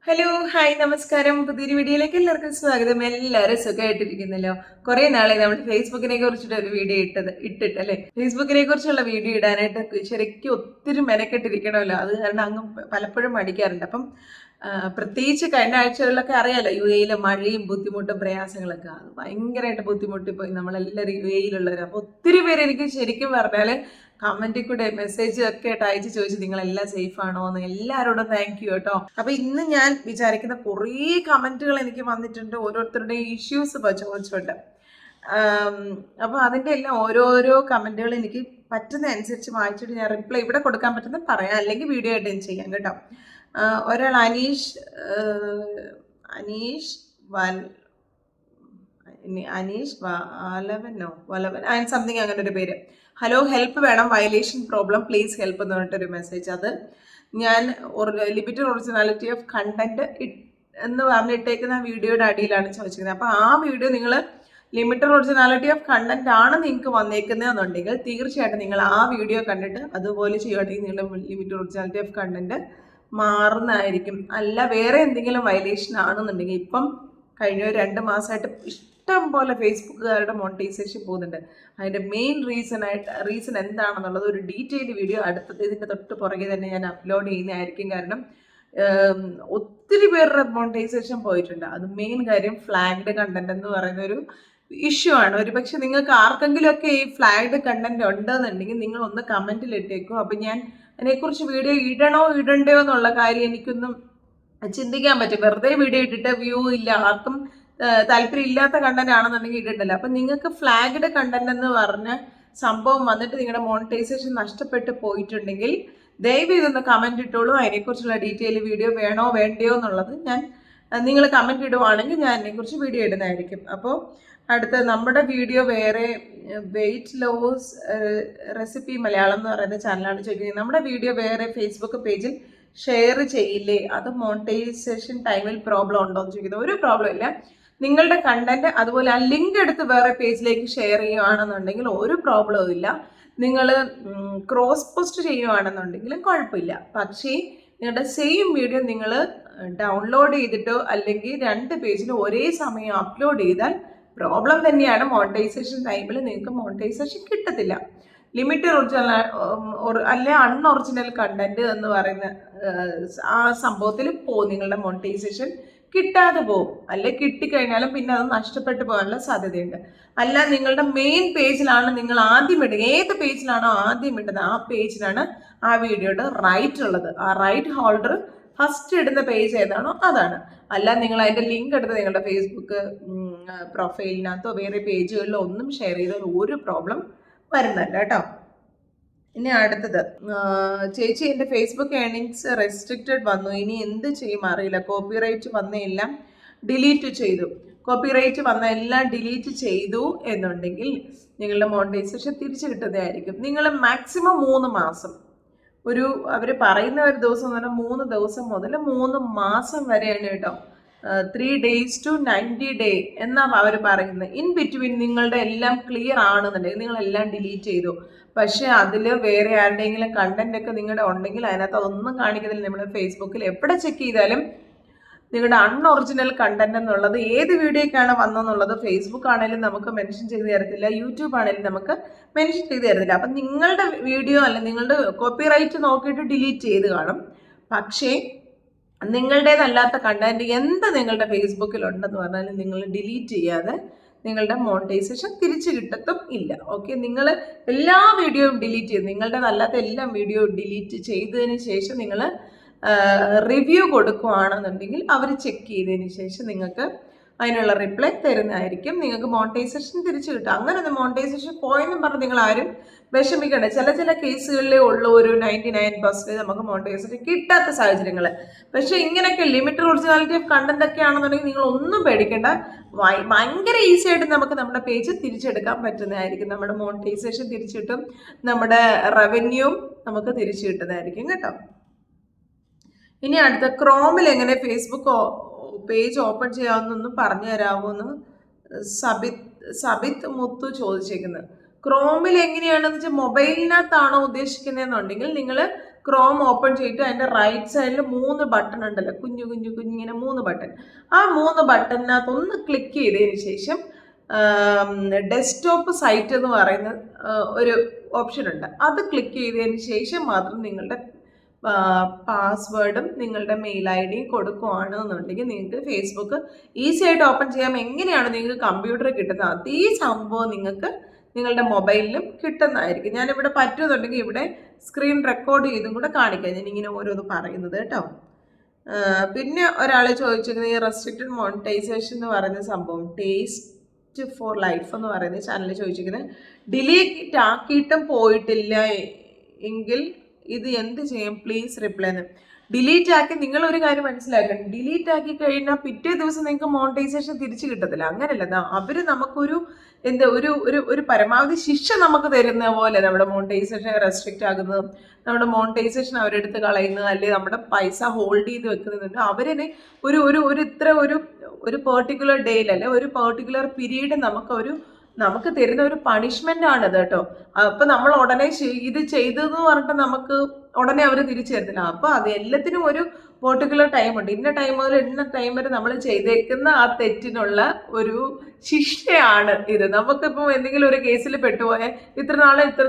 Hello hi നമസ്കാരം. പുതിയൊരു വീഡിയോയിലേക്ക് എല്ലാവർക്കും സ്വാഗതം. എല്ലാവരും സുഖമായിട്ടിരിക്കുന്നല്ലോ. കുറെ നാളെ നമ്മൾ ഫേസ്ബുക്കിനെ കുറിച്ചിട്ട് ഒരു വീഡിയോ ഇട്ടിട്ട് അല്ലേ, ഫേസ്ബുക്കിനെ കുറിച്ചുള്ള വീഡിയോ ഇടാനായിട്ട് ശരിക്കും ഒത്തിരി മെനക്കെട്ടിരിക്കണമല്ലോ. അത് കാരണം അങ്ങ് പലപ്പോഴും മടിക്കാറുണ്ട്. അപ്പം പ്രത്യേകിച്ച് കഴിഞ്ഞ ആഴ്ചകളിലൊക്കെ അറിയാലോ, യു എയിലെ മഴയും ബുദ്ധിമുട്ടും പ്രയാസങ്ങളൊക്കെ അത് ഭയങ്കരമായിട്ട് ബുദ്ധിമുട്ടിപ്പോയി നമ്മളെല്ലാവരും യു എയിലുള്ളവർ. അപ്പോൾ ഒത്തിരി പേര് എനിക്ക് ശരിക്കും പറഞ്ഞാൽ കമന്റിൽ കൂടെ മെസ്സേജ് ഒക്കെ ആയിട്ട് അയച്ചു ചോദിച്ചു നിങ്ങളെല്ലാം സേഫ് ആണോ എന്ന്. എല്ലാവരോടും താങ്ക് യു കേട്ടോ. അപ്പൊ ഇന്ന് ഞാൻ വിചാരിക്കുന്ന കുറേ കമന്റുകൾ എനിക്ക് വന്നിട്ടുണ്ട്, ഓരോരുത്തരുടെ ഇഷ്യൂസ് ചോദിച്ചുകൊണ്ട്. അപ്പൊ അതിന്റെ എല്ലാം ഓരോരോ കമന്റുകൾ എനിക്ക് പറ്റുന്ന അനുസരിച്ച് വായിച്ചിട്ട് ഞാൻ റിപ്ലൈ ഇവിടെ കൊടുക്കാൻ പറ്റുന്ന പറയാം, അല്ലെങ്കിൽ വീഡിയോ ആയിട്ട് ഞാൻ ചെയ്യാം കേട്ടോ. ഒരാൾ അനീഷ് വലവൻ സംതിങ് അങ്ങനെ ഒരു പേര്. ഹലോ ഹെൽപ്പ് വേണം, വയലേഷൻ പ്രോബ്ലം, പ്ലീസ് ഹെൽപ്പ് എന്ന് പറഞ്ഞിട്ടൊരു മെസ്സേജ്. അത് ഞാൻ ലിമിറ്റഡ് ഒറിജിനാലിറ്റി ഓഫ് കണ്ടന്റ് എന്ന് പറഞ്ഞിട്ടേക്കുന്ന വീഡിയോയുടെ അടിയിലാണ് ചോദിച്ചിരിക്കുന്നത്. അപ്പോൾ ആ വീഡിയോ നിങ്ങൾ ലിമിറ്റഡ് ഒറിജിനാലിറ്റി ഓഫ് കണ്ടന്റ് ആണ് നിങ്ങൾക്ക് വന്നേക്കുന്നതെന്നുണ്ടെങ്കിൽ തീർച്ചയായിട്ടും നിങ്ങൾ ആ വീഡിയോ കണ്ടിട്ട് അതുപോലെ ചെയ്യുകയാണെങ്കിൽ നിങ്ങളുടെ ലിമിറ്റഡ് ഒറിജിനാലിറ്റി ഓഫ് കണ്ടന്റ് മാറുന്നതായിരിക്കും. അല്ല വേറെ എന്തെങ്കിലും വയലേഷൻ ആണെന്നുണ്ടെങ്കിൽ, ഇപ്പം കഴിഞ്ഞ 2 മാസമായിട്ട് ഇഷ്ടം പോലെ ഫേസ്ബുക്കുകാരുടെ മോണിറ്റൈസേഷൻ പോകുന്നുണ്ട്. അതിൻ്റെ മെയിൻ റീസൺ എന്താണെന്നുള്ളത് ഒരു ഡീറ്റെയിൽ വീഡിയോ ഇതിൻ്റെ തൊട്ട് പുറകെ തന്നെ ഞാൻ അപ്ലോഡ് ചെയ്യുന്നതായിരിക്കും. കാരണം ഒത്തിരി പേരുടെ മോണിറ്റൈസേഷൻ പോയിട്ടുണ്ട്. അത് മെയിൻ കാര്യം ഫ്ലാഗ്ഡ് കണ്ടന്റ് എന്ന് പറയുന്ന ഒരു ഇഷ്യൂ ആണ്. ഒരു പക്ഷെ നിങ്ങൾക്ക് ആർക്കെങ്കിലുമൊക്കെ ഈ ഫ്ലാഗ്ഡ് കണ്ടന്റ് ഉണ്ടെന്നുണ്ടെങ്കിൽ നിങ്ങൾ ഒന്ന് കമന്റിൽ ഇട്ടേക്കും. അപ്പം ഞാൻ അതിനെക്കുറിച്ച് വീഡിയോ ഇടണ്ടോ എന്നുള്ള കാര്യം എനിക്കൊന്നും ചിന്തിക്കാൻ പറ്റും. വെറുതെ വീഡിയോ ഇട്ടിട്ട് വ്യൂ ഇല്ല, ആർക്കും താല്പര്യം ഇല്ലാത്ത കണ്ടന്റ് ആണെന്നുണ്ടെങ്കിൽ ഇടണ്ടല്ലോ. അപ്പം നിങ്ങൾക്ക് ഫ്ലാഗ്ഡ് കണ്ടന്റ് എന്ന് പറഞ്ഞ സംഭവം വന്നിട്ട് നിങ്ങളുടെ മോണിറ്റൈസേഷൻ നഷ്ടപ്പെട്ടു പോയിട്ടുണ്ടെങ്കിൽ ദയവ് ഇതൊന്ന് കമന്റ് ഇട്ടോളൂ. അതിനെക്കുറിച്ചുള്ള ഡീറ്റെയിൽ വീഡിയോ വേണോ വേണ്ടയോ എന്നുള്ളത് നിങ്ങൾ കമന്റ് ഇടുവാണെങ്കിൽ ഞാൻ അതിനെക്കുറിച്ച് വീഡിയോ ഇടുന്നതായിരിക്കും. അപ്പോൾ അടുത്ത നമ്മുടെ വീഡിയോ വേറെ വെയിറ്റ് ലോസ് റെസിപ്പി മലയാളം എന്ന് പറയുന്ന ചാനലാണ് ചോദിക്കുന്നത്. നമ്മുടെ വീഡിയോ വേറെ ഫേസ്ബുക്ക് പേജിൽ ഷെയർ ചെയ്യില്ലേ, അത് മോണിറ്റൈസേഷൻ ടൈമിൽ പ്രോബ്ലം ഉണ്ടോ എന്ന് ചോദിക്കുന്നത്. ഒരു പ്രോബ്ലം ഇല്ല. നിങ്ങളുടെ കണ്ടന്റ് അതുപോലെ ആ ലിങ്ക് എടുത്ത് വേറെ പേജിലേക്ക് ഷെയർ ചെയ്യുകയാണെന്നുണ്ടെങ്കിൽ ഒരു പ്രോബ്ലവും ഇല്ല. നിങ്ങൾ ക്രോസ് പോസ്റ്റ് ചെയ്യുകയാണെന്നുണ്ടെങ്കിലും കുഴപ്പമില്ല. പക്ഷേ നിങ്ങളുടെ സെയിം വീഡിയോ നിങ്ങൾ ഡൗൺലോഡ് ചെയ്തിട്ടോ അല്ലെങ്കിൽ 2 പേജിൽ ഒരേ സമയം അപ്ലോഡ് ചെയ്താൽ പ്രോബ്ലം തന്നെയാണ്. മോണിറ്റൈസേഷൻ ടൈമിൽ നിങ്ങൾക്ക് മോണിറ്റൈസേഷൻ കിട്ടത്തില്ല. ലിമിറ്റഡ് ഒറിജിനൽ അല്ലെ അൺഒറിജിനൽ കണ്ടന്റ് എന്ന് പറയുന്ന ആ സംഭവത്തിൽ പോകും, നിങ്ങളുടെ മോണിറ്റൈസേഷൻ കിട്ടാതെ പോകും. അല്ലെ കിട്ടിക്കഴിഞ്ഞാലും പിന്നെ അത് നഷ്ടപ്പെട്ടു പോകാനുള്ള സാധ്യതയുണ്ട്. അല്ല നിങ്ങളുടെ മെയിൻ പേജിലാണ് നിങ്ങൾ ആദ്യം ഇടുക, ഏത് പേജിലാണോ ആദ്യം ഇടുന്നത് ആ പേജിലാണ് ആ വീഡിയോയുടെ റൈറ്റ് ഉള്ളത്. ആ റൈറ്റ് ഹോൾഡർ ഫസ്റ്റ് ഇടുന്ന പേജ് ഏതാണോ അതാണ്. അല്ല നിങ്ങൾ അതിന്റെ ലിങ്ക് എടുത്ത് നിങ്ങളുടെ ഫേസ്ബുക്ക് പ്രൊഫൈലിനകത്തോ വേറെ പേജുകളിലോ ഒന്നും ഷെയർ ചെയ്താൽ ഒരു പ്രോബ്ലം വരുന്നല്ല കേട്ടോ. ഇനി അടുത്തത്, ചേച്ചി എൻ്റെ ഫേസ്ബുക്ക് ഏർണിങ്സ് റെസ്ട്രിക്റ്റഡ് വന്നു, ഇനി എന്ത് ചെയ്യും അറിയില്ല. കോപ്പിറൈറ്റ് വന്ന എല്ലാം ഡിലീറ്റ് ചെയ്തു. കോപ്പിറൈറ്റ് വന്ന എല്ലാം ഡിലീറ്റ് ചെയ്തു എന്നുണ്ടെങ്കിൽ നിങ്ങളുടെ മോണിറ്റൈസേഷൻ തിരിച്ചു കിട്ടുന്നതായിരിക്കും. നിങ്ങൾ മാക്സിമം 3 മാസം, അവർ പറയുന്ന ഒരു ദിവസം എന്ന് പറഞ്ഞാൽ 3 ദിവസം മുതൽ 3 മാസം വരെയാണ് കേട്ടോ. 3 days to 90 days എന്നാണ് അവർ പറയുന്നത്. ഇൻ ബിറ്റ്വീൻ നിങ്ങളുടെ എല്ലാം ക്ലിയർ ആണെന്നുണ്ടെങ്കിൽ നിങ്ങളെല്ലാം ഡിലീറ്റ് ചെയ്തു, പക്ഷേ അതിൽ വേറെ ആരുടെയെങ്കിലും കണ്ടന്റ് ഒക്കെ നിങ്ങളുടെ ഉണ്ടെങ്കിൽ അതിനകത്ത് അതൊന്നും കാണിക്കുന്നില്ല. നമ്മുടെ ഫേസ്ബുക്കിൽ എവിടെ ചെക്ക് ചെയ്താലും നിങ്ങളുടെ അൺഒറിജിനൽ കണ്ടന്റ് എന്നുള്ളത് ഏത് വീഡിയോക്കാണ് വന്നെന്നുള്ളത് ഫേസ്ബുക്ക് ആണെങ്കിലും നമുക്ക് മെൻഷൻ ചെയ്ത് തരത്തില്ല, യൂട്യൂബ് ആണെങ്കിലും നമുക്ക് മെൻഷൻ ചെയ്ത് തരത്തില്ല. അപ്പം നിങ്ങളുടെ വീഡിയോ അല്ല നിങ്ങളുടെ കോപ്പിറൈറ്റ് നോക്കിയിട്ട് ഡിലീറ്റ് ചെയ്ത് കാണും. പക്ഷേ നിങ്ങളുടേതല്ലാത്ത കണ്ടന്റ് എന്ത് നിങ്ങളുടെ ഫേസ്ബുക്കിൽ ഉണ്ടെന്ന് പറഞ്ഞാലും നിങ്ങൾ ഡിലീറ്റ് ചെയ്യാതെ നിങ്ങളുടെ മോണിറ്റൈസേഷൻ തിരിച്ചു കിട്ടത്തും ഇല്ല. ഓക്കെ, നിങ്ങൾ എല്ലാ വീഡിയോയും ഡിലീറ്റ് ചെയ്ത് നിങ്ങളുടേതല്ലാത്ത എല്ലാ വീഡിയോയും ഡിലീറ്റ് ചെയ്തതിന് ശേഷം നിങ്ങൾ റിവ്യൂ കൊടുക്കുകയാണെന്നുണ്ടെങ്കിൽ അവർ ചെക്ക് ചെയ്തതിന് ശേഷം നിങ്ങൾക്ക് അതിനുള്ള റിപ്ലൈ തരുന്നതായിരിക്കും. നിങ്ങൾക്ക് മോണിറ്റൈസേഷൻ തിരിച്ചു കിട്ടും. അങ്ങനെ ഒന്ന് മോണിറ്റൈസേഷൻ പോയെന്നും പറഞ്ഞ് നിങ്ങൾ ആരും വിഷമിക്കണ്ട. ചില കേസുകളിലേ ഉള്ളൂ ഒരു 99% നമുക്ക് മോണിറ്റൈസേഷൻ കിട്ടാത്ത സാഹചര്യങ്ങൾ. പക്ഷേ ഇങ്ങനെയൊക്കെ ലിമിറ്റഡ് ഒറിജിനാലിറ്റി ഓഫ് കണ്ടന്റ് ഒക്കെ ആണെന്നുണ്ടെങ്കിൽ നിങ്ങൾ ഒന്നും പേടിക്കേണ്ട. ഭയങ്കര ഈസി ആയിട്ട് നമുക്ക് നമ്മുടെ പേജ് തിരിച്ചെടുക്കാൻ പറ്റുന്നതായിരിക്കും. നമ്മുടെ മോണിറ്റൈസേഷൻ തിരിച്ചു കിട്ടും, നമ്മുടെ റവന്യൂവും നമുക്ക് തിരിച്ചു കിട്ടുന്നതായിരിക്കും കേട്ടോ. ഇനി അടുത്ത, ക്രോമിൽ എങ്ങനെ ഫേസ്ബുക്ക് പേജ് ഓപ്പൺ ചെയ്യാമെന്നൊന്നും പറഞ്ഞു തരാമോ എന്ന് സബിത് മുത്തു ചോദിച്ചേക്കുന്നത്. ക്രോമിൽ എങ്ങനെയാണെന്ന് വെച്ചാൽ മൊബൈലിനകത്താണോ ഉദ്ദേശിക്കുന്നതെന്നുണ്ടെങ്കിൽ നിങ്ങൾ ക്രോം ഓപ്പൺ ചെയ്തിട്ട് അതിൻ്റെ റൈറ്റ് സൈഡിൽ 3 ബട്ടൺ ഉണ്ടല്ലോ, കുഞ്ഞിങ്ങനെ 3 ബട്ടൺ. ആ 3 ബട്ടണിനകത്ത് ഒന്ന് ക്ലിക്ക് ചെയ്തതിന് ശേഷം ഡെസ്ക്ടോപ്പ് സൈറ്റ് എന്ന് പറയുന്ന ഒരു ഓപ്ഷൻ ഉണ്ട്. അത് ക്ലിക്ക് ചെയ്തതിന് ശേഷം മാത്രം നിങ്ങളുടെ പാസ്വേഡും നിങ്ങളുടെ മെയിൽ ഐ ഡിയും കൊടുക്കുകയാണെന്നുണ്ടെങ്കിൽ നിങ്ങൾക്ക് ഫേസ്ബുക്ക് ഈസി ആയിട്ട് ഓപ്പൺ ചെയ്യാം. എങ്ങനെയാണ് നിങ്ങൾക്ക് കമ്പ്യൂട്ടറിൽ കിട്ടുന്നത് അതേ സംഭവം നിങ്ങൾക്ക് നിങ്ങളുടെ മൊബൈലിലും കിട്ടുന്നതായിരിക്കും. ഞാനിവിടെ പറ്റുന്നുണ്ടെങ്കിൽ ഇവിടെ സ്ക്രീൻ റെക്കോർഡ് ചെയ്തും കൂടെ കാണിക്കാം, ഞാനിങ്ങനെ ഓരോന്ന് പറയുന്നത് കേട്ടോ. പിന്നെ ഒരാൾ ചോദിച്ചിരിക്കുന്നത് ഈ റെസ്ട്രിക്റ്റഡ് മോണിറ്റൈസേഷൻ എന്ന് പറയുന്ന സംഭവം, ടേസ്റ്റ് ഫോർ ലൈഫ് എന്ന് പറയുന്ന ചാനലിൽ ചോദിച്ചിരിക്കുന്നത്, ഡിലീറ്റ് ആക്കിയിട്ടും പോയിട്ടില്ല എങ്കിൽ ഇത് എന്ത് ചെയ്യും, പ്ലീസ് റിപ്ലൈ എന്ന്. ഡിലീറ്റ് ആക്കി നിങ്ങളൊരു കാര്യം മനസ്സിലാക്കണം, ഡിലീറ്റ് ആക്കി കഴിഞ്ഞാൽ പിറ്റേ ദിവസം നിങ്ങൾക്ക് മോണിറ്റൈസേഷൻ തിരിച്ചു കിട്ടത്തില്ല. അങ്ങനെയല്ല, അവർ നമുക്കൊരു ഒരു പരമാവധി ശിക്ഷ നമുക്ക് തരുന്ന പോലെ നമ്മുടെ മോണിറ്റൈസേഷൻ റെസ്ട്രിക്റ്റ് ആകുന്നതും നമ്മുടെ മോണിറ്റൈസേഷൻ അവരെടുത്ത് കളയുന്നത്, അല്ലെങ്കിൽ നമ്മുടെ പൈസ ഹോൾഡ് ചെയ്ത് വെക്കുന്നുണ്ട്. അവരെ ഒരു പെർട്ടിക്കുലർ ഡേയിൽ അല്ലെ ഒരു പെർട്ടിക്കുലർ പീരീഡ് നമുക്ക് തരുന്ന ഒരു പണിഷ്മെന്റ് ആണ് ഇത് കേട്ടോ. അപ്പൊ നമ്മൾ ഉടനെ ഇത് ചെയ്തെന്ന് പറഞ്ഞിട്ട് നമുക്ക് ഉടനെ അവർ തിരിച്ചു തരത്തില്ല. അപ്പൊ അത് എല്ലാത്തിനും ഒരു പെർട്ടിക്കുലർ ടൈം ഉണ്ട്. ഇന്ന ടൈം മുതൽ ഇന്ന ടൈം വരെ നമ്മൾ ചെയ്തേക്കുന്ന ആ തെറ്റിനുള്ള ഒരു ശിക്ഷയാണ് ഇത്. നമുക്കിപ്പോൾ എന്തെങ്കിലും ഒരു കേസിൽ പെട്ടുപോയാൽ ഇത്ര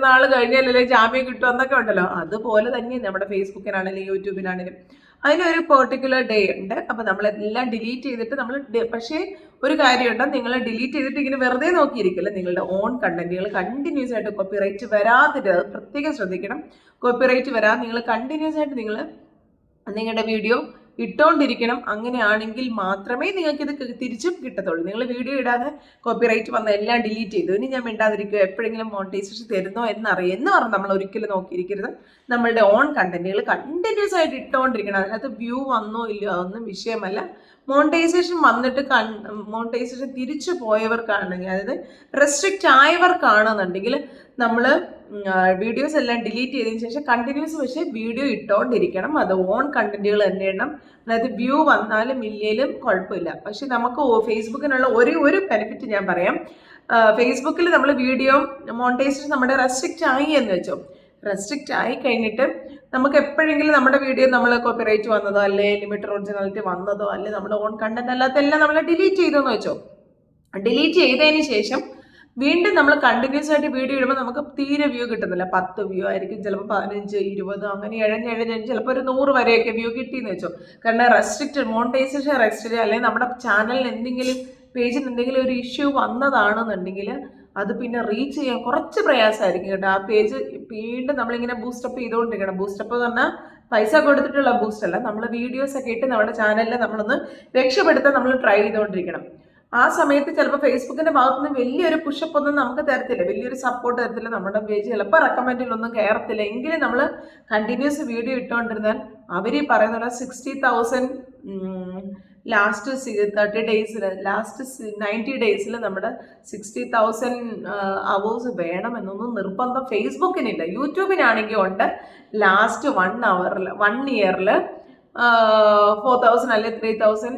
നാൾ കഴിഞ്ഞാലല്ലേ ജാമ്യം കിട്ടും എന്നൊക്കെ ഉണ്ടല്ലോ, അതുപോലെ തന്നെ നമ്മുടെ ഫേസ്ബുക്കിനാണെങ്കിലും യൂട്യൂബിനാണെങ്കിലും അതിനൊരു പെർട്ടിക്കുലർ ഡേ ഉണ്ട്. അപ്പൊ നമ്മളെല്ലാം ഡിലീറ്റ് ചെയ്തിട്ട് പക്ഷേ ഒരു കാര്യമുണ്ട്, നിങ്ങൾ ഡിലീറ്റ് ചെയ്തിട്ട് ഇങ്ങനെ വെറുതെ നോക്കിയിരിക്കില്ല. നിങ്ങളുടെ ഓൺ കണ്ടന്റുകൾ കണ്ടിന്യൂസ് ആയിട്ട് കോപ്പിറൈറ്റ് വരാതിട്ട് അത് പ്രത്യേകം ശ്രദ്ധിക്കണം. കോപ്പിറൈറ്റ് വരാതെ നിങ്ങൾ കണ്ടിന്യൂസ് ആയിട്ട് നിങ്ങളുടെ വീഡിയോ ഇട്ടുകൊണ്ടിരിക്കണം. അങ്ങനെയാണെങ്കിൽ മാത്രമേ നിങ്ങൾക്ക് ഇത് തിരിച്ചും കിട്ടത്തുള്ളൂ. നിങ്ങൾ വീഡിയോ ഇടാതെ കോപ്പിറൈറ്റ് വന്ന എല്ലാം ഡിലീറ്റ് ചെയ്തു, ഇനി ഞാൻ മിണ്ടാതിരിക്കുക, എപ്പോഴെങ്കിലും മോണിറ്റൈസേഷൻ തരുന്നോ എന്ന് പറഞ്ഞ് നമ്മൾ ഒരിക്കലും നോക്കിയിരിക്കരുത്. നമ്മളുടെ ഓൺ കണ്ടന്റുകൾ കണ്ടിന്യൂസ് ആയിട്ട് ഇട്ടുകൊണ്ടിരിക്കണം. അതിനകത്ത് വ്യൂ വന്നോ ഇല്ലയോ അതൊന്നും വിഷയമല്ല. മോണിറ്റൈസേഷൻ വന്നിട്ട് മോണിറ്റൈസേഷൻ തിരിച്ചു പോയവർക്കാണെങ്കിൽ, അതായത് റെസ്ട്രിക്റ്റ് ആയവർക്കാണെന്നുണ്ടെങ്കിൽ നമ്മൾ വീഡിയോസ് എല്ലാം ഡിലീറ്റ് ചെയ്തതിന് ശേഷം കണ്ടിന്യൂസ് പക്ഷേ വീഡിയോ ഇട്ടുകൊണ്ടിരിക്കണം. അത് ഓൺ കണ്ടന്റുകൾ തന്നെ ഇടണം. അതായത് വ്യൂ വന്നാലും ഇല്ലേലും കുഴപ്പമില്ല. പക്ഷെ നമുക്ക് ഫേസ്ബുക്കിനുള്ള ഒരു ബെനിഫിറ്റ് ഞാൻ പറയാം. ഫേസ്ബുക്കിൽ നമ്മൾ വീഡിയോ മോണിറ്റൈസേഷൻ നമ്മുടെ റെസ്ട്രിക്റ്റ് ആയി എന്ന് വെച്ചോ, റെസ്ട്രിക്റ്റ് ആയി കഴിഞ്ഞിട്ട് നമുക്ക് എപ്പോഴെങ്കിലും നമ്മുടെ വീഡിയോ നമ്മൾ കോപ്പിറൈറ്റ് വന്നതോ അല്ലെ ലിമിറ്റഡ് ഒറിജിനാലിറ്റി വന്നതോ അല്ലെ നമ്മുടെ ഓൺ കണ്ടന്റ് അല്ലാത്തെല്ലാം നമ്മൾ ഡിലീറ്റ് ചെയ്തോന്ന് വെച്ചോ, ഡിലീറ്റ് ചെയ്തതിന് ശേഷം വീണ്ടും നമ്മൾ കണ്ടിന്യൂസ് ആയിട്ട് വീഡിയോ ഇടുമ്പോൾ നമുക്ക് തീരെ വ്യൂ കിട്ടുന്നില്ല. 10 വ്യൂ ആയിരിക്കും, ചിലപ്പോൾ 15, 20, അങ്ങനെ ഇഴഞ്ഞ് ചിലപ്പോൾ ഒരു 100 വരെയൊക്കെ വ്യൂ കിട്ടിയെന്ന് വെച്ചോ. കാരണം റെസ്ട്രിക്റ്റഡ് മോണിറ്റൈസേഷൻ റെസ്ട്രിക്റ്റ് അല്ലെങ്കിൽ നമ്മുടെ ചാനലിന് എന്തെങ്കിലും പേജിന് എന്തെങ്കിലും ഒരു ഇഷ്യൂ വന്നതാണെന്നുണ്ടെങ്കിൽ അത് പിന്നെ റീച്ച് ചെയ്യാൻ കുറച്ച് പ്രയാസമായിരിക്കും കേട്ടോ. ആ പേജ് വീണ്ടും നമ്മളിങ്ങനെ ബൂസ്റ്റപ്പ് ചെയ്തുകൊണ്ടിരിക്കണം. ബൂസ്റ്റപ്പ് എന്ന് പറഞ്ഞാൽ പൈസ കൊടുത്തിട്ടുള്ള ബൂസ്റ്റ് അല്ല, നമ്മൾ വീഡിയോസൊക്കെ ഇട്ട് നമ്മുടെ ചാനലിൽ നമ്മളൊന്ന് രക്ഷപ്പെടുത്താൻ നമ്മൾ ട്രൈ ചെയ്തുകൊണ്ടിരിക്കണം. ആ സമയത്ത് ചിലപ്പോൾ ഫേസ്ബുക്കിന്റെ ഭാഗത്തുനിന്ന് വലിയൊരു പുഷപ്പ് ഒന്നും നമുക്ക് തരത്തില്ല, വലിയൊരു സപ്പോർട്ട് തരത്തില്ല. നമ്മുടെ പേജ് ചിലപ്പോൾ റെക്കമെൻഡിലൊന്നും കയറത്തില്ല. എങ്കിലും നമ്മൾ കണ്ടിന്യൂസ് വീഡിയോ ഇട്ടുകൊണ്ടിരുന്നാൽ അവർ പറയുന്ന 60,000 ലാസ്റ്റ് 30 ഡേയ്സിൽ ലാസ്റ്റ് 90 ഡേയ്സിൽ നമ്മുടെ 60,000 അവേഴ്സ് വേണമെന്നൊന്നും നിർബന്ധം ഫേസ്ബുക്കിനില്ല. യൂട്യൂബിനാണെങ്കിൽ ഉണ്ട്, ലാസ്റ്റ് 1 ഇയറിൽ 4,000 അല്ലെങ്കിൽ 3,000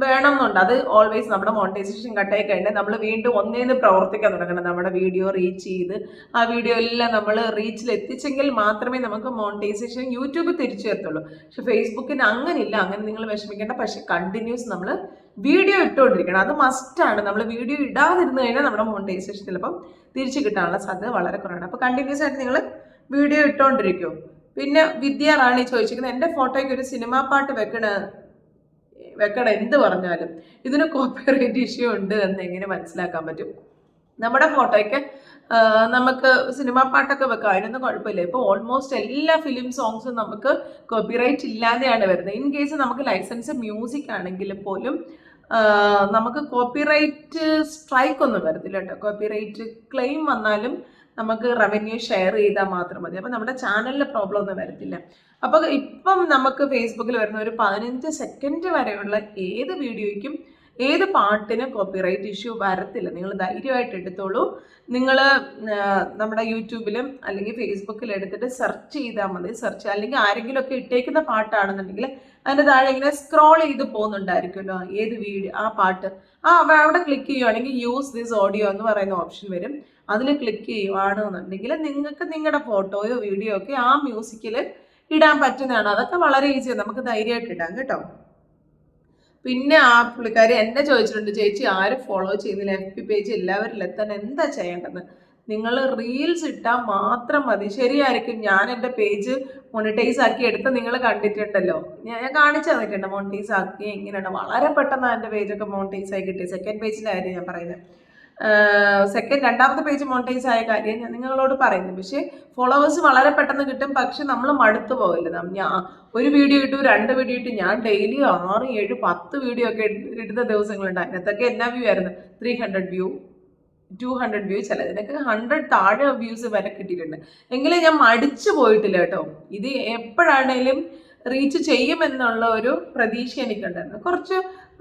വേണം എന്നുണ്ട്. അത് ഓൾവേസ് നമ്മുടെ മോണിറ്റൈസേഷൻ കട്ടായി കഴിഞ്ഞാൽ നമ്മൾ വീണ്ടും ഒന്നേന്ന് പ്രവർത്തിക്കാൻ തുടങ്ങണം. നമ്മുടെ വീഡിയോ റീച്ച് ചെയ്ത് ആ വീഡിയോ എല്ലാം നമ്മൾ റീച്ചിൽ എത്തിച്ചെങ്കിൽ മാത്രമേ നമുക്ക് മോണിറ്റൈസേഷൻ യൂട്യൂബ് തിരിച്ചു തരത്തുള്ളൂ. പക്ഷെ ഫേസ്ബുക്കിന് അങ്ങനെയില്ല. അങ്ങനെ നിങ്ങൾ വിഷമിക്കേണ്ട. പക്ഷെ കണ്ടിന്യൂസ് നമ്മൾ വീഡിയോ ഇട്ടുകൊണ്ടിരിക്കണം, അത് മസ്റ്റാണ്. നമ്മൾ വീഡിയോ ഇടാതിരുന്നു കഴിഞ്ഞാൽ നമ്മുടെ മോണിറ്റൈസേഷൻ ചിലപ്പം തിരിച്ചു കിട്ടാനുള്ള സാധ്യത വളരെ കുറവാണ്. അപ്പോൾ കണ്ടിന്യൂസ് ആയിട്ട് നിങ്ങൾ വീഡിയോ ഇട്ടുകൊണ്ടിരിക്കും. പിന്നെ വിദ്യ റാണി ചോദിച്ചിരിക്കുന്നത്, എൻ്റെ ഫോട്ടോയ്ക്ക് ഒരു സിനിമാ പാട്ട് വെക്കണം എന്ത് പറഞ്ഞാലും ഇതിന് കോപ്പിറൈറ്റ് ഇഷ്യൂ ഉണ്ട് എന്ന് എങ്ങനെ മനസ്സിലാക്കാൻ പറ്റും? നമ്മുടെ ഫോട്ടോയ്ക്ക് നമുക്ക് സിനിമാ പാട്ടൊക്കെ വെക്കാം, അതിനൊന്നും കുഴപ്പമില്ല. ഇപ്പോൾ ഓൾമോസ്റ്റ് എല്ലാ ഫിലിം സോങ്സും നമുക്ക് കോപ്പിറൈറ്റ് ഇല്ലാതെയാണ് വരുന്നത്. ഇൻ കേസ് നമുക്ക് ലൈസൻസ് മ്യൂസിക് ആണെങ്കിൽ പോലും നമുക്ക് കോപ്പിറൈറ്റ് സ്ട്രൈക്ക് ഒന്നും വരത്തില്ല കേട്ടോ. കോപ്പിറൈറ്റ് ക്ലെയിം വന്നാലും നമുക്ക് റവന്യൂ ഷെയർ ചെയ്താൽ മാത്രം മതി. അപ്പം നമ്മുടെ ചാനലിൽ പ്രോബ്ലം ഒന്നും വരത്തില്ല. അപ്പോൾ ഇപ്പം നമുക്ക് ഫേസ്ബുക്കിൽ വരുന്ന ഒരു 15 സെക്കൻഡ് വരെയുള്ള ഏത് വീഡിയോയ്ക്കും ഏത് പാട്ടിനും കോപ്പിറൈറ്റ് ഇഷ്യൂ വരത്തില്ല. നിങ്ങൾ ധൈര്യമായിട്ട് എടുത്തോളൂ. നിങ്ങൾ നമ്മുടെ യൂട്യൂബിലും അല്ലെങ്കിൽ ഫേസ്ബുക്കിൽ എടുത്തിട്ട് സെർച്ച് ചെയ്താൽ മതി. അല്ലെങ്കിൽ ആരെങ്കിലുമൊക്കെ ഇട്ടേക്കുന്ന പാട്ടാണെന്നുണ്ടെങ്കിൽ അതിൻ്റെ താഴെ ഇങ്ങനെ സ്ക്രോൾ ചെയ്ത് പോകുന്നുണ്ടായിരിക്കുമല്ലോ ഏത് വീഡിയോ ആ പാട്ട്, അവിടെ ക്ലിക്ക് ചെയ്യുകയാണെങ്കിൽ യൂസ് ദിസ് ഓഡിയോ എന്ന് പറയുന്ന ഓപ്ഷൻ വരും. അതിൽ ക്ലിക്ക് ചെയ്യുവാണെന്നുണ്ടെങ്കിൽ നിങ്ങൾക്ക് നിങ്ങളുടെ ഫോട്ടോയോ വീഡിയോ ഒക്കെ ആ മ്യൂസിക്കിൽ ഇടാൻ പറ്റുന്നതാണ്. അതൊക്കെ വളരെ ഈസിയാണ്, നമുക്ക് ധൈര്യമായിട്ട് ഇടാം കേട്ടോ. പിന്നെ ആ പുള്ളിക്കാരി എന്നെ ചോദിച്ചിട്ടുണ്ട്, ചേച്ചി ആരും ഫോളോ ചെയ്യുന്നില്ല, FB പേജ് എല്ലാവരിലും എത്താൻ എന്താ ചെയ്യേണ്ടത്? നിങ്ങൾ റീൽസ് ഇട്ടാൽ മാത്രം മതി. ശരിയായിരിക്കും, ഞാൻ എൻ്റെ പേജ് മോണിറ്റൈസ് ആക്കി എടുത്ത് നിങ്ങൾ കണ്ടിട്ടുണ്ടല്ലോ, ഞാൻ കാണിച്ചു തന്നിട്ടുണ്ട് മോണിറ്റൈസ് ആക്കി എങ്ങനെയാണ്. വളരെ പെട്ടെന്ന് എൻ്റെ പേജൊക്കെ മോണിറ്റൈസ് ആയി കിട്ടി. സെക്കൻഡ് പേജിൻ്റെ കാര്യം ഞാൻ പറയുന്നത്, രണ്ടാമത്തെ പേജ് മോണിറ്റൈസ് ആയ കാര്യം ഞാൻ നിങ്ങളോട് പറയുന്നു. പക്ഷേ ഫോളോവേഴ്സ് വളരെ പെട്ടെന്ന് കിട്ടും, പക്ഷെ നമ്മൾ മടുത്തു പോകില്ല. ഞാൻ ഒരു വീഡിയോ ഇട്ടു, 2 വീഡിയോ ഇട്ടു, ഞാൻ ഡെയിലി 6, 7, 10 വീഡിയോ ഒക്കെ ഇടുന്ന ദിവസങ്ങളുണ്ട്. അതിനകത്തൊക്കെ എന്നാ വ്യൂ ആയിരുന്നു? 300 വ്യൂ, 200 വ്യൂ, ചിലതിനൊക്കെ 100 താഴെ വ്യൂസ് വരെ കിട്ടിയിട്ടുണ്ട്. എങ്കിലും ഞാൻ മടിച്ചു പോയിട്ടില്ല കേട്ടോ. ഇത് എപ്പോഴാണേലും റീച്ച് ചെയ്യുമെന്നുള്ള ഒരു പ്രതീക്ഷ എനിക്കുണ്ടായിരുന്നു. കുറച്ച്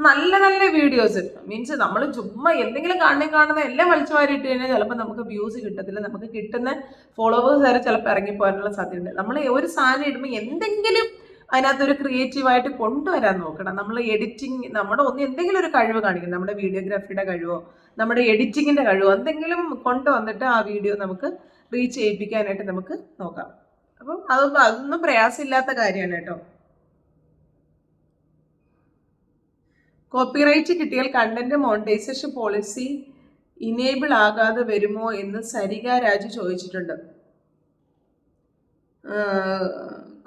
നല്ല നല്ല വീഡിയോസ്, മീൻസ് നമ്മൾ ചുമ്മാ എന്തെങ്കിലും കാണുന്ന എല്ലാം വലിച്ചു വാരിയിട്ട് കഴിഞ്ഞാൽ ചിലപ്പോൾ നമുക്ക് വ്യൂസ് കിട്ടത്തില്ല, നമുക്ക് കിട്ടുന്ന ഫോളോവേഴ്സ് വരെ ചിലപ്പോൾ ഇറങ്ങിപ്പോകാനുള്ള സാധ്യതയുണ്ട്. നമ്മൾ ഒരു സാധനം ഇടുമ്പോൾ എന്തെങ്കിലും അതിനകത്തൊരു ക്രിയേറ്റീവായിട്ട് കൊണ്ടുവരാൻ നോക്കണം. നമ്മൾ എഡിറ്റിംഗ്, നമ്മുടെ എന്തെങ്കിലും ഒരു കഴിവ് കാണിക്കണം, നമ്മുടെ വീഡിയോഗ്രാഫിയുടെ കഴിവോ നമ്മുടെ എഡിറ്റിങ്ങിൻ്റെ കഴിവോ എന്തെങ്കിലും കൊണ്ടുവന്നിട്ട് ആ വീഡിയോ നമുക്ക് റീച്ച് ചെയ്യിപ്പിക്കാനായിട്ട് നമുക്ക് നോക്കാം. അപ്പം അതൊന്നും പ്രയാസമില്ലാത്ത കാര്യമാണ് കേട്ടോ. കോപ്പിറൈറ്റ് കിട്ടിയാൽ കണ്ടന്റ് മോണിറ്റൈസേഷൻ പോളിസി ഇനേബിൾ ആകാതെ വരുമോ എന്ന് സരിക രാജു ചോദിച്ചിട്ടുണ്ട്.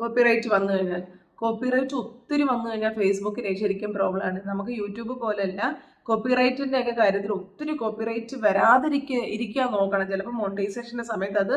കോപ്പിറൈറ്റ് വന്നു കഴിഞ്ഞാൽ, കോപ്പിറൈറ്റ് ഒത്തിരി വന്നു കഴിഞ്ഞാൽ ഫേസ്ബുക്കിന് ശരിക്കും പ്രോബ്ലമാണ്. നമുക്ക് യൂട്യൂബ് പോലെയല്ല, കോപ്പിറൈറ്റിൻ്റെ ഒക്കെ കാര്യത്തിൽ ഒത്തിരി കോപ്പിറൈറ്റ് ഇരിക്കാൻ നോക്കണം. ചിലപ്പോൾ മോണിറ്റൈസേഷൻ്റെ സമയത്ത് അത്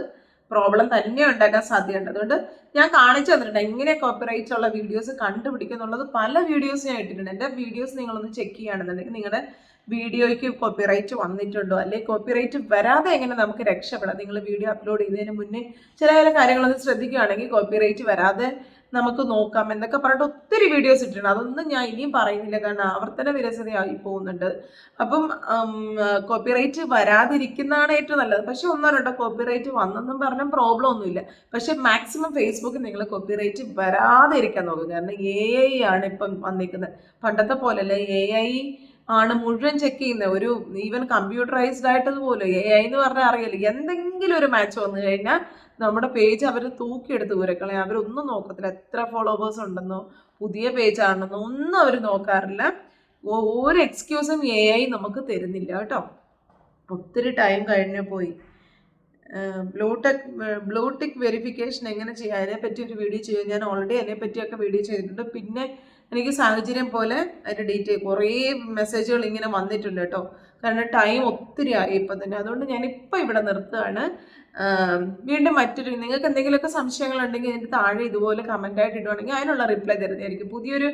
പ്രോബ്ലം തന്നെ ഉണ്ടാക്കാൻ സാധ്യതയുണ്ട്. അതുകൊണ്ട് ഞാൻ കാണിച്ചു തന്നിട്ടുണ്ട് എങ്ങനെ കോപ്പിറൈറ്റ് ഉള്ള വീഡിയോസ് കണ്ടുപിടിക്കുക എന്നുള്ളത്. പല വീഡിയോസ് ഞാൻ ഇട്ടിട്ടുണ്ട്. എൻ്റെ വീഡിയോസ് നിങ്ങളൊന്ന് ചെക്ക് ചെയ്യുകയാണെന്നുണ്ടെങ്കിൽ നിങ്ങളുടെ വീഡിയോയ്ക്ക് കോപ്പിറൈറ്റ് വന്നിട്ടുണ്ടോ, അല്ലെങ്കിൽ കോപ്പിറൈറ്റ് വരാതെ എങ്ങനെ നമുക്ക് രക്ഷപ്പെടാം. നിങ്ങൾ വീഡിയോ അപ്ലോഡ് ചെയ്യുന്നതിന് മുന്നേ ചില കാര്യങ്ങളൊന്ന് ശ്രദ്ധിക്കുകയാണെങ്കിൽ കോപ്പിറൈറ്റ് വരാതെ നമുക്ക് നോക്കാം എന്നൊക്കെ പറഞ്ഞിട്ട് ഒത്തിരി വീഡിയോസ് ഇട്ടിട്ടുണ്ട്. അതൊന്നും ഞാൻ ഇനിയും പറയുന്നില്ല, കാരണം ആവർത്തന വിരസതയായി പോകുന്നുണ്ട്. അപ്പം കോപ്പിറൈറ്റ് വരാതിരിക്കുന്നതാണ് ഏറ്റവും നല്ലത്. പക്ഷെ 1-2 കോപ്പിറൈറ്റ് വന്നെന്നും പറഞ്ഞാൽ പ്രോബ്ലം ഒന്നുമില്ല. പക്ഷെ മാക്സിമം ഫേസ്ബുക്കിൽ നിങ്ങൾ കോപ്പിറൈറ്റ് വരാതെ ഇരിക്കാൻ നോക്കുക. കാരണം AI ആണ് ഇപ്പം വന്നിരിക്കുന്നത്, പണ്ടത്തെ പോലെയല്ല. AI ആണ് മുഴുവൻ ചെക്ക് ചെയ്യുന്നത്. ഒരു ഈവൻ കമ്പ്യൂട്ടറൈസ്ഡ് ആയിട്ടതുപോലെ AI എന്ന് പറഞ്ഞാൽ അറിയില്ല, എന്തെങ്കിലും ഒരു മാച്ച് വന്നു കഴിഞ്ഞാൽ നമ്മുടെ പേജ് അവർ തൂക്കിയെടുത്ത് ഊരക്കളെ. അവരൊന്നും നോക്കത്തില്ല എത്ര ഫോളോവേഴ്സ് ഉണ്ടെന്നോ പുതിയ പേജ് ആണെന്നോ ഒന്നും അവർ നോക്കാറില്ല. ഒരു എക്സ്ക്യൂസും AI നമുക്ക് കേട്ടോ. ഒത്തിരി ടൈം കഴിഞ്ഞു പോയി. ബ്ലൂടിക്ക് വെരിഫിക്കേഷൻ എങ്ങനെ ചെയ്യാം, അതിനെപ്പറ്റി ഒരു വീഡിയോ ചെയ്യും. ഞാൻ ഓൾറെഡി അതിനെപ്പറ്റിയൊക്കെ വീഡിയോ ചെയ്തിട്ടുണ്ട്. പിന്നെ എനിക്ക് സാഹചര്യം പോലെ അതിൻ്റെ ഡീറ്റെയിൽ കുറേ മെസ്സേജുകൾ ഇങ്ങനെ വന്നിട്ടുണ്ട് കേട്ടോ. കാരണം ടൈം ഒത്തിരി ആയി ഇപ്പം തന്നെ. അതുകൊണ്ട് ഞാനിപ്പോൾ ഇവിടെ നിർത്തുകയാണ്. വീണ്ടും നിങ്ങൾക്ക് എന്തെങ്കിലുമൊക്കെ സംശയങ്ങളുണ്ടെങ്കിൽ എൻ്റെ താഴെ ഇതുപോലെ കമൻ്റായിട്ട് ഇടുവാണെങ്കിൽ അതിനുള്ള റിപ്ലൈ തരുന്നതായിരിക്കും. പുതിയൊരു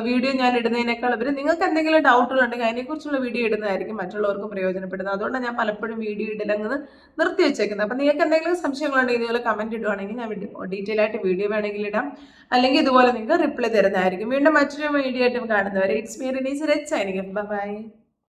വീഡിയോ ഞാൻ ഇടുന്നതിനേക്കാൾ നിങ്ങൾക്ക് എന്തെങ്കിലും ഡൗട്ടുകളുണ്ടെങ്കിൽ അതിനെക്കുറിച്ചുള്ള വീഡിയോ ഇടുന്നതായിരിക്കും മറ്റുള്ളവർക്ക് പ്രയോജനപ്പെടുന്നത്. അതുകൊണ്ടാണ് ഞാൻ പലപ്പോഴും വീഡിയോ ഇടലങ്ങ് നിർത്തി വെച്ചേക്കുന്നത്. അപ്പം നിങ്ങൾക്ക് എന്തെങ്കിലും സംശയങ്ങളുണ്ടെങ്കിൽ ഇതുപോലെ കമൻറ്റ് ഇടുവാണെങ്കിൽ ഞാൻ ഡീറ്റെയിൽ ആയിട്ട് വീഡിയോ വേണമെങ്കിൽ ഇടാം, അല്ലെങ്കിൽ ഇതുപോലെ നിങ്ങൾക്ക് റിപ്ലൈ തരുന്നതായിരിക്കും. വീണ്ടും മറ്റൊരു വീഡിയോ ആയിട്ട് കാണുന്നവരെ it's me Rinees signing off. By.